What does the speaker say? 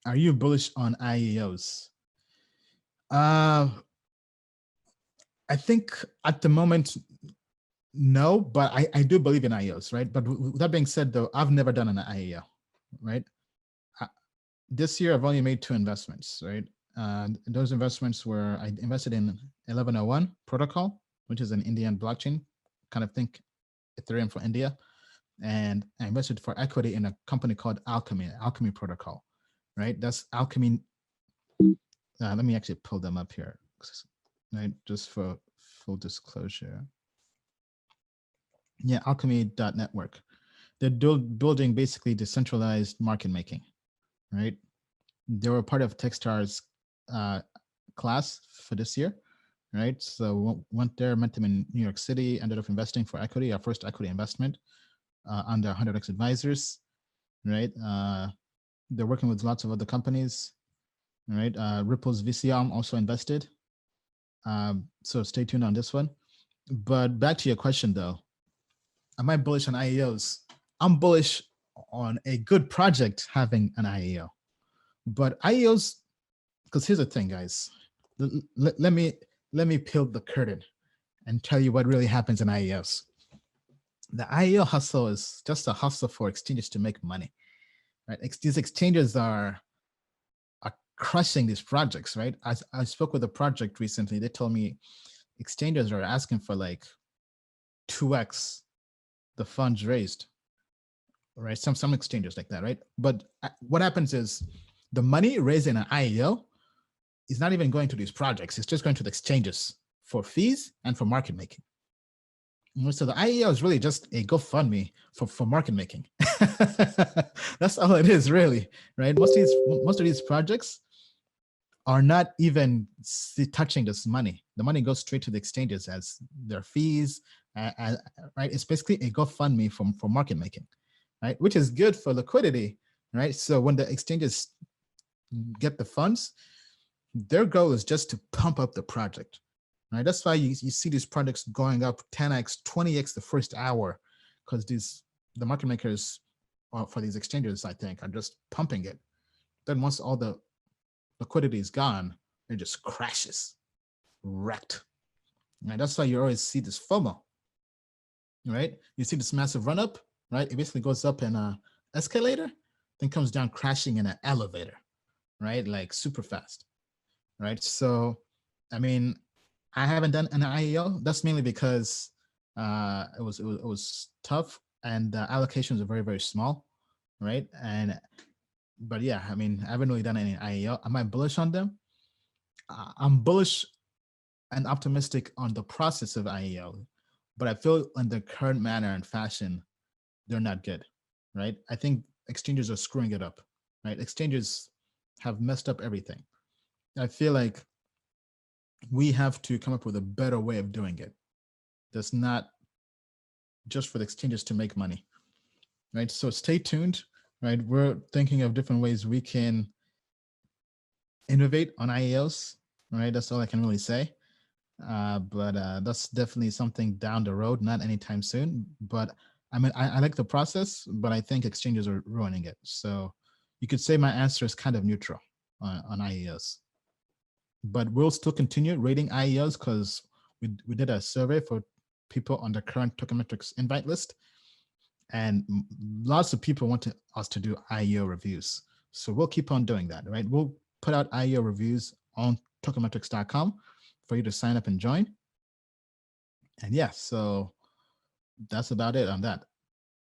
Are you bullish on IEOs? Uh, I think at the moment, no, but I do believe in IEOs, right? But with that being said, though, I've never done an IEO, right? This year, I've only made 2 investments, right? Those investments were, I invested in 1101 protocol, which is an Indian blockchain, kind of think Ethereum for India. And I invested for equity in a company called Alchemy Protocol, right? That's Alchemy. Let me actually pull them up here, right? Just for full disclosure. Yeah, alchemy.network. They're building basically decentralized market making, right? They were part of Techstars class for this year, right? So went there, met them in New York City, ended up investing for equity, our first equity investment under 100x Advisors, right? They're working with lots of other companies, right? Ripple's VC arm also invested. So stay tuned on this one. But back to your question though, am I bullish on IEOs? I'm bullish on a good project having an IEO. But IEOs, because here's the thing, guys. Let me peel the curtain and tell you what really happens in IEOs. The IEO hustle is just a hustle for exchanges to make money, right? These exchanges are crushing these projects, right? I spoke with a project recently. They told me exchanges are asking for like 2x the funds raised, right? Some exchanges like that, right? But what happens is the money raised in an IEO is not even going to these projects. It's just going to the exchanges for fees and for market making. So the IEO is really just a GoFundMe for market making. That's all it is, really, right? Most of these projects are not even touching this money. The money goes straight to the exchanges as their fees, right? It's basically a GoFundMe for market making, right? Which is good for liquidity, right? So when the exchanges get the funds, their goal is just to pump up the project, right? That's why you see these projects going up 10x, 20x the first hour, because the market makers for these exchanges, I think, are just pumping it. Then once all the liquidity is gone, it just crashes, wrecked. Right? That's why you always see this FOMO, right? You see this massive run up, right? It basically goes up in an escalator, then comes down crashing in an elevator, right? Like super fast, right? So, I mean, I haven't done an IEO. That's mainly because it was tough and the allocations are very, very small, right? But yeah, I mean, I haven't really done any IEO. Am I bullish on them? I'm bullish and optimistic on the process of IEO, but I feel in the current manner and fashion, they're not good, right? I think exchanges are screwing it up, right? Exchanges have messed up everything. I feel like we have to come up with a better way of doing it. That's not just for the exchanges to make money, right? So stay tuned, right? We're thinking of different ways we can innovate on IEOs, right? That's all I can really say. But that's definitely something down the road, not anytime soon. But I mean, I like the process, but I think exchanges are ruining it. So you could say my answer is kind of neutral on IEOs. But we'll still continue rating IEOs because we did a survey for people on the current Tokenmetrics invite list. And lots of people want us to do IEO reviews. So we'll keep on doing that, right? We'll put out IEO reviews on tokenmetrics.com for you to sign up and join. And yeah, so that's about it on that.